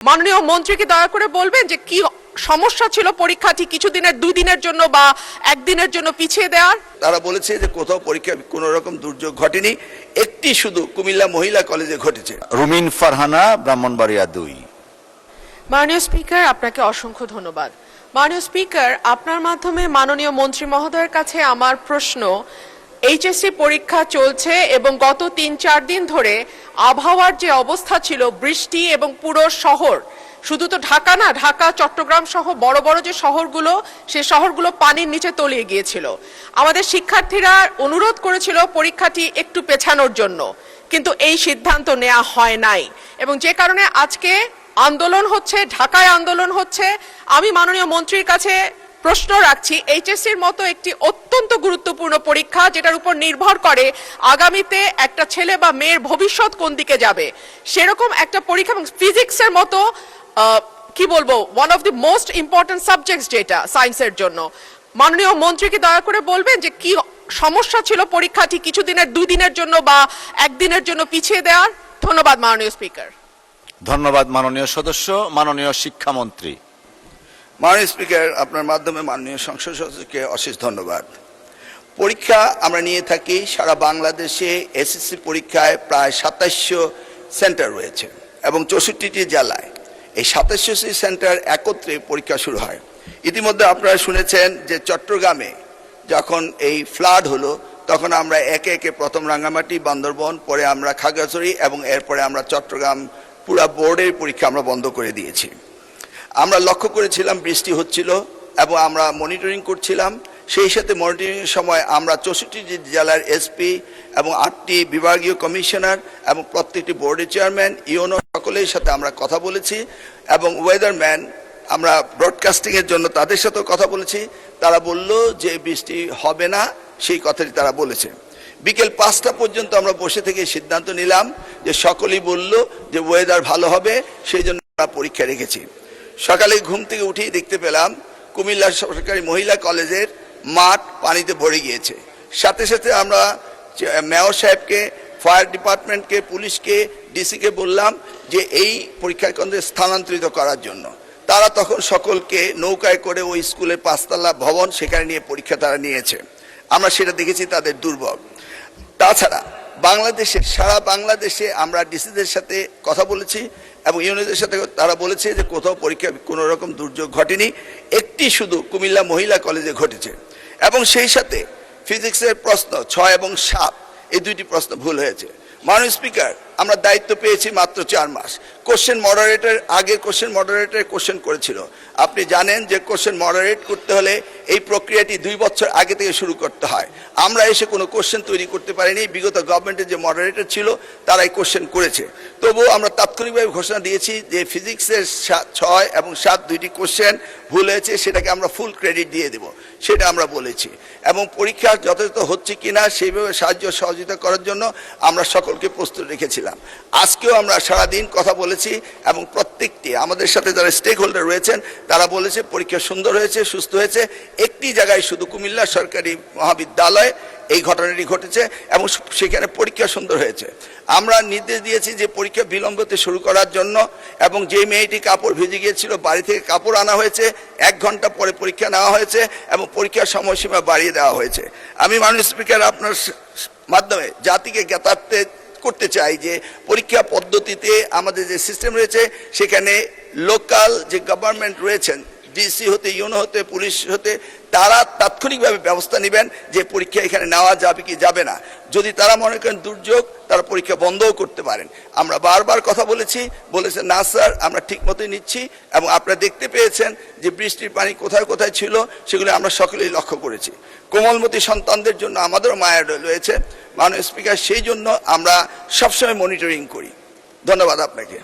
মাননীয় মন্ত্রীকে দয়া করে বলবেন যে কি সমস্যা ছিল পরীক্ষাটি কিছুদিনের 2 দিনের জন্য বা একদিনের জন্য পিছিয়ে দেওয়ার। তারা বলেছে যে কোথাও পরীক্ষা কোনো রকম দুর্যোগ ঘটেনি, একটি শুধু কুমিল্লা মহিলা কলেজে ঘটেছে। রুমিন ফারহানা, ব্রাহ্মণবাড়িয়া 2। মাননীয় স্পিকার, আপনাকে অসংখ্য ধন্যবাদ। মাননীয় স্পিকার, আপনার মাধ্যমে মাননীয় মন্ত্রী মহোদয়ের কাছে আমার প্রশ্ন, এইচএসসি পরীক্ষা চলছে এবং গত 3-4 দিন ধরে আবহাওয়ার যে অবস্থা ছিল, বৃষ্টি এবং পুরো শহর, শুধু তো ঢাকা না, ঢাকা চট্টগ্রাম সহ বড় বড় যে শহরগুলো, সেই শহরগুলো পানির নিচে তলিয়ে গিয়েছিল। আমাদের শিক্ষার্থীরা অনুরোধ করেছিল পরীক্ষাটি একটু পেছানোর জন্য, কিন্তু এই সিদ্ধান্ত নেওয়া হয় নাই এবং যে কারণে আজকে আন্দোলন হচ্ছে, ঢাকায় আন্দোলন হচ্ছে। আমি মাননীয় মন্ত্রীর কাছে প্রশ্ন রাখছি, এইচএসসির মতো একটি অত্যন্ত গুরুত্বপূর্ণ পরীক্ষা যেটার উপর নির্ভর করে আগামীতে একটা ছেলে বা মেয়ের ভবিষ্যৎ কোন দিকে যাবে, সেরকম একটা পরীক্ষা এবং ফিজিক্সের মতো কি বলবো, one of the most important subjects যেটা সায়েন্সের জন্য, মাননীয় মন্ত্রীকে দয়া করে বলবেন যে কি সমস্যা ছিল পরীক্ষাটি কিছুদিনের 2 দিনের জন্য বা একদিনের জন্য পিছিয়ে দেওয়ার। ধন্যবাদ মাননীয় স্পিকার। ধন্যবাদ মাননীয় সদস্য। মাননীয় শিক্ষামন্ত্রী। মাননীয় স্পিকার, আপনার মাধ্যমে মাননীয় সংসদ সদস্যকে অশেষ ধন্যবাদ। পরীক্ষা আমরা নিয়ে থাকি সারা বাংলাদেশে। এসএসসি পরীক্ষায় প্রায় 2700 সেন্টার রয়েছে এবং 64টি জেলায় এই 2700 সেন্টার একত্রে পরীক্ষা শুরু হয়। ইতিমধ্যে আপনারা শুনেছেন যে চট্টগ্রামে যখন এই ফ্লাড হলো, তখন আমরা একে একে প্রথম রাঙ্গামাটি, বান্দরবন, পরে আমরা খাগড়াছড়ি এবং এরপরে আমরা চট্টগ্রাম পুরা বোর্ডের পরীক্ষা আমরা বন্ধ করে দিয়েছি। আমরা লক্ষ্য করেছিলাম বৃষ্টি হচ্ছিল এবং আমরা মনিটরিং করছিলাম। সেই সাথে মনিটরিংয়ের সময় আমরা 64টি জেলার এসপি এবং 8টি বিভাগীয় কমিশনার এবং প্রত্যেকটি বোর্ডের চেয়ারম্যান, ইউনো সকলের সাথে আমরা কথা বলেছি এবং ওয়েদারম্যান আমরা ব্রডকাস্টিংয়ের জন্য তাদের সাথেও কথা বলেছি। তারা বলল যে বৃষ্টি হবে না, সেই কথাটি তারা বলেছে। বিকেল 5টা পর্যন্ত আমরা বসে থেকে সিদ্ধান্ত নিলাম যে সকলেই বলল যে ওয়েদার ভালো হবে, সেই জন্য আমরা পরীক্ষা রেখেছি। সকালে ঘুম থেকে উঠেই দেখতে পেলাম কুমিল্লা সরকারি মহিলা কলেজের মাঠ পানিতে ভরে গিয়েছে। সাথে সাথে আমরা মেয়র সাহেবকে, ফায়ার ডিপার্টমেন্টকে, পুলিশকে, ডিসিকে বললাম যে এই পরীক্ষা কেন্দ্রে স্থানান্তরিত করার জন্য। তারা তখন সকলকে নৌকায় করে ওই স্কুলের 5তলা ভবন সেখানে নিয়ে পরীক্ষা তারা নিয়েছে। আমরা সেটা দেখেছি তাদের দুর্ভোগ। তাছাড়া বাংলাদেশে, সারা বাংলাদেশে আমরা ডিসিদের সাথে কথা বলেছি এবং ইউনিটদের সাথে। তারা বলেছে যে কোথাও পরীক্ষা কোনো রকম দুর্যোগ ঘটেনি, একটি শুধু কুমিল্লা মহিলা কলেজে ঘটেছে এবং সেই সাথে ফিজিক্সের প্রশ্ন 6 এবং 7 এই 2টি প্রশ্ন ভুল হয়েছে। মাননীয় স্পিকার, আমরা দায়িত্ব পেয়েছি মাত্র 4 মাস। কোশ্চেন মডারেটর, আগের কোশ্চেন মডারেটর কোশ্চেন করেছিল। আপনি জানেন যে কোশ্চেন মডারেট করতে হলে এই প্রক্রিয়াটি 2 বছর আগে থেকে শুরু করতে হয়। আমরা এসে কোনো কোশ্চেন তৈরি করতে পারিনি। বিগত গভর্নমেন্টের যে মডারেটর ছিল তারাই কোশ্চেন করেছে। তবুও আমরা তাৎক্ষণিকভাবে ঘোষণা দিয়েছি যে ফিজিক্সের 6 এবং 7 2টি কোশ্চেন ভুল হয়েছে, সেটাকে আমরা ফুল ক্রেডিট দিয়ে দেব, সেটা আমরা বলেছি। এবং পরীক্ষা যথাযথ হচ্ছে কিনা সেইভাবে সাহায্য সহযোগিতা করার জন্য আমরা সকলকে প্রস্তুত রেখেছিলাম। আজকেও আমরা সারাদিন কথা বলেছি এবং প্রত্যেকটি আমাদের সাথে যারা স্টেক হোল্ডার রয়েছেন তারা বলেছে পরীক্ষা সুন্দর হয়েছে, সুস্থ হয়েছে। একটি জায়গায় শুধু কুমিল্লা সরকারি মহাবিদ্যালয় এই ঘটনাটি ঘটেছে এবং সেখানে পরীক্ষা সুন্দর হয়েছে। আমরা নির্দেশ দিয়েছি যে পরীক্ষা বিলম্বতে শুরু করার জন্য এবং যে মেয়েটি কাপড় ভিজে গিয়েছিল বাড়ি থেকে কাপড় আনা হয়েছে, 1 ঘন্টা পরে পরীক্ষা নেওয়া হয়েছে এবং পরীক্ষার সময়সীমা বাড়িয়ে দেওয়া হয়েছে। আমি মাননীয় স্পিকার আপনার মাধ্যমে জাতিকে জ্ঞাতার্থে করতে চাই যে পরীক্ষা পদ্ধতিতে আমাদের যে সিস্টেম রয়েছে সেখানে লোকাল যে গভর্নমেন্ট রয়েছেন, ডিসি হতে, ইউনো হতে, পুলিশ হতে, তারা তাৎক্ষণিকভাবে ব্যবস্থা নেবেন যে পরীক্ষা এখানে নেওয়া যাবে কি যাবে না। যদি তারা মনে করেন দুর্যোগ, তারা পরীক্ষা বন্ধও করতে পারেন। আমরা বারবার কথা বলেছেন না স্যার, আমরা ঠিক মতোই নিচ্ছি এবং আপনারা দেখতে পেয়েছেন যে বৃষ্টির পানি কোথায় কোথায় ছিল সেগুলো আমরা সকলেই লক্ষ্য করেছি। কোমলমতি সন্তানদের জন্য আমাদেরও মায়া রয়েছে মাননীয় স্পিকার, সেই জন্য আমরা সবসময় মনিটরিং করি। ধন্যবাদ আপনাকে।